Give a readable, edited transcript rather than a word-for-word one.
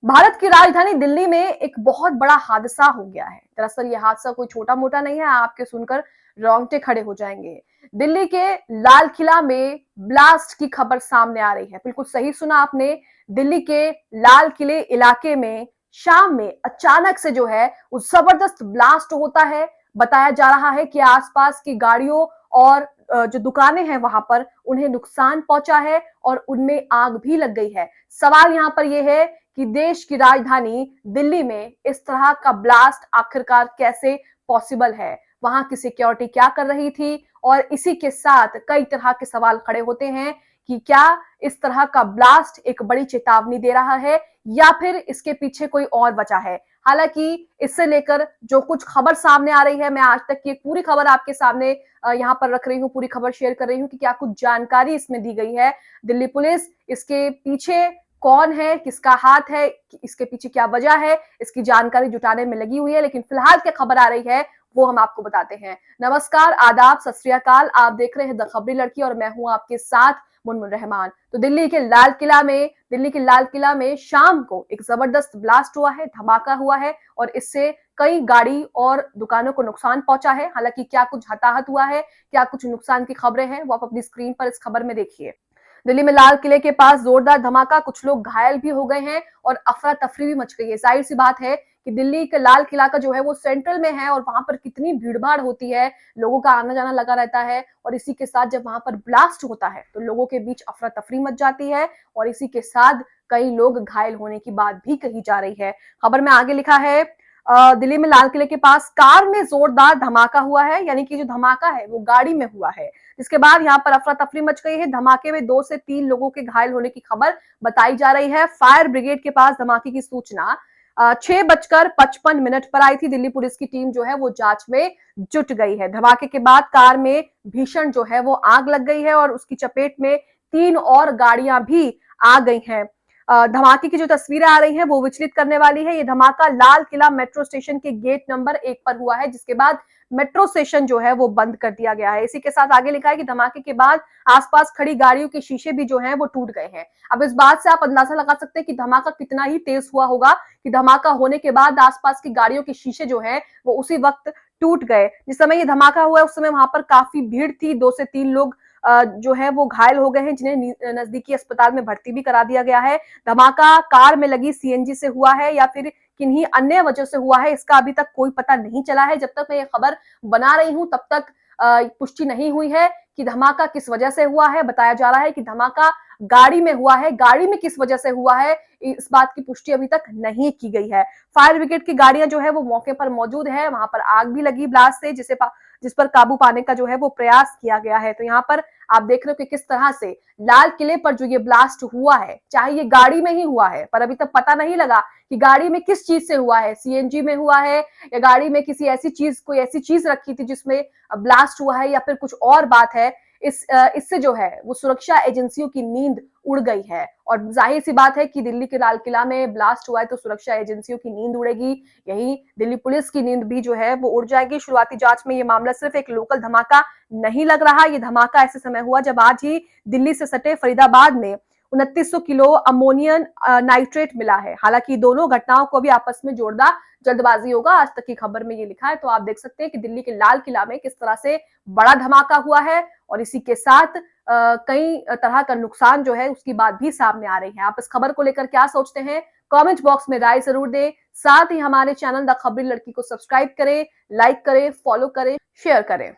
भारत की राजधानी दिल्ली में एक बहुत बड़ा हादसा हो गया है। दरअसल ये हादसा कोई छोटा मोटा नहीं है, आपके सुनकर रोंगटे खड़े हो जाएंगे। दिल्ली के लाल किला में ब्लास्ट की खबर सामने आ रही है। बिल्कुल सही सुना आपने। दिल्ली के लाल किले इलाके में शाम में अचानक से जो है वो जबरदस्त ब्लास्ट होता है। बताया जा रहा है कि आसपास की गाड़ियों और जो दुकानें हैं वहां पर उन्हें नुकसान पहुंचा है और उनमें आग भी लग गई है। सवाल यहाँ पर यह है कि देश की राजधानी दिल्ली में इस तरह का ब्लास्ट आखिरकार कैसे पॉसिबल है, वहां की सिक्योरिटी क्या कर रही थी, और इसी के साथ कई तरह के सवाल खड़े होते हैं कि क्या इस तरह का ब्लास्ट एक बड़ी चेतावनी दे रहा है या फिर इसके पीछे कोई और वजह है। हालांकि इससे लेकर जो कुछ खबर सामने आ रही है, मैं आज तक की एक पूरी खबर आपके सामने यहाँ पर रख रही हूँ, पूरी खबर शेयर कर रही हूँ कि क्या कुछ जानकारी इसमें दी गई है। दिल्ली पुलिस इसके पीछे कौन है, किसका हाथ है, इसके पीछे क्या वजह है, इसकी जानकारी जुटाने में लगी हुई है। लेकिन फिलहाल क्या खबर आ रही है वो हम आपको बताते हैं। नमस्कार, आदाब, सत श्री अकाल। आप देख रहे हैं द खबरी लड़की और मैं हूं आपके साथ मुनमुन रहमान। तो दिल्ली के लाल किला में शाम को एक जबरदस्त ब्लास्ट हुआ है, धमाका हुआ है और इससे कई गाड़ी और दुकानों को नुकसान पहुंचा है। हालांकि क्या कुछ हताहत हुआ है, क्या कुछ नुकसान की खबरें हैं, वो आप अपनी स्क्रीन पर इस खबर में देखिए। दिल्ली में लाल किले के पास जोरदार धमाका, कुछ लोग घायल भी हो गए हैं और अफरा तफरी भी मच गई है। जाहिर सी बात है कि दिल्ली का लाल किला का जो है वो सेंट्रल में है और वहां पर कितनी भीड़-भाड़ होती है, लोगों का आना जाना लगा रहता है और इसी के साथ जब वहां पर ब्लास्ट होता है तो लोगों के बीच अफरा तफरी मच जाती है और इसी के साथ कई लोग घायल होने की बात भी कही जा रही है। खबर में आगे लिखा है, दिल्ली में लाल किले के पास कार में जोरदार धमाका हुआ है, यानी कि जो धमाका है वो गाड़ी में हुआ है, जिसके बाद यहाँ पर अफरा तफरी मच गई है। धमाके में 2 से 3 लोगों के घायल होने की खबर बताई जा रही है। फायर ब्रिगेड के पास धमाके की सूचना 6:55 पर आई थी। दिल्ली पुलिस की टीम जो है वो जांच में जुट गई है। धमाके के बाद कार में भीषण जो है वो आग लग गई है और उसकी चपेट में 3 और गाड़ियां भी आ गई हैं। धमाके की जो तस्वीरें आ रही हैं वो विचलित करने वाली है। ये धमाका लाल किला मेट्रो स्टेशन के गेट नंबर 1 पर हुआ है, जिसके बाद मेट्रो स्टेशन जो है वो बंद कर दिया गया है। इसी के साथ आगे लिखा है कि धमाके के बाद आसपास खड़ी गाड़ियों के शीशे भी जो हैं वो टूट गए हैं। अब इस बात से आप अंदाजा लगा सकते हैं कि धमाका कितना ही तेज हुआ होगा कि धमाका होने के बाद आसपास की गाड़ियों के शीशे जो हैं वो उसी वक्त टूट गए। जिस समय ये धमाका हुआ उस समय वहां पर काफी भीड़ थी। 2 से 3 लोग जो है वो घायल हो गए हैं, जिन्हें नजदीकी अस्पताल में भर्ती भी करा दिया गया है। धमाका कार में लगी सीएनजी से हुआ है या फिर किन्हीं अन्य वजह से हुआ है, इसका अभी तक कोई पता नहीं चला है। जब तक मैं ये खबर बना रही हूं तब तक पुष्टि नहीं हुई है कि धमाका किस वजह से हुआ है। बताया जा रहा है कि धमाका गाड़ी में हुआ है, गाड़ी में किस वजह से हुआ है इस बात की पुष्टि अभी तक नहीं की गई है। फायर ब्रिगेड की गाड़ियां जो है वो मौके पर मौजूद है, वहां पर आग भी लगी ब्लास्ट से, जिस पर काबू पाने का जो है वो प्रयास किया गया है। तो यहाँ पर आप देख रहे हो कि किस तरह से लाल किले पर जो ये ब्लास्ट हुआ है, चाहे ये गाड़ी में ही हुआ है, पर अभी तक पता नहीं लगा कि गाड़ी में किस चीज से हुआ है, सीएनजी में हुआ है या गाड़ी में किसी ऐसी चीज, कोई ऐसी चीज रखी थी जिसमें ब्लास्ट हुआ है या फिर कुछ और बात है। इससे जो है वो सुरक्षा एजेंसियों की नींद उड़ गई है और जाहिर सी बात है कि दिल्ली के लाल किला में ब्लास्ट हुआ है तो सुरक्षा एजेंसियों की नींद उड़ेगी, यही दिल्ली पुलिस की नींद भी जो है वो उड़ जाएगी। शुरुआती जांच में ये मामला सिर्फ एक लोकल धमाका नहीं लग रहा। ये धमाका ऐसे समय हुआ जब आज ही दिल्ली से सटे फरीदाबाद में 2900 किलो अमोनियम नाइट्रेट मिला है। हालांकि दोनों घटनाओं को भी आपस में जोड़ना जल्दबाजी होगा। आज तक की खबर में ये लिखा है, तो आप देख सकते हैं कि दिल्ली के लाल किला में किस तरह से बड़ा धमाका हुआ है और इसी के साथ कई तरह का नुकसान जो है उसकी बात भी सामने आ रही है। आप इस खबर को लेकर क्या सोचते हैं, कमेंट बॉक्स में राय जरूर दें। साथ ही हमारे चैनल द खबरी लड़की को सब्सक्राइब करें, लाइक करें, फॉलो करें, शेयर करें।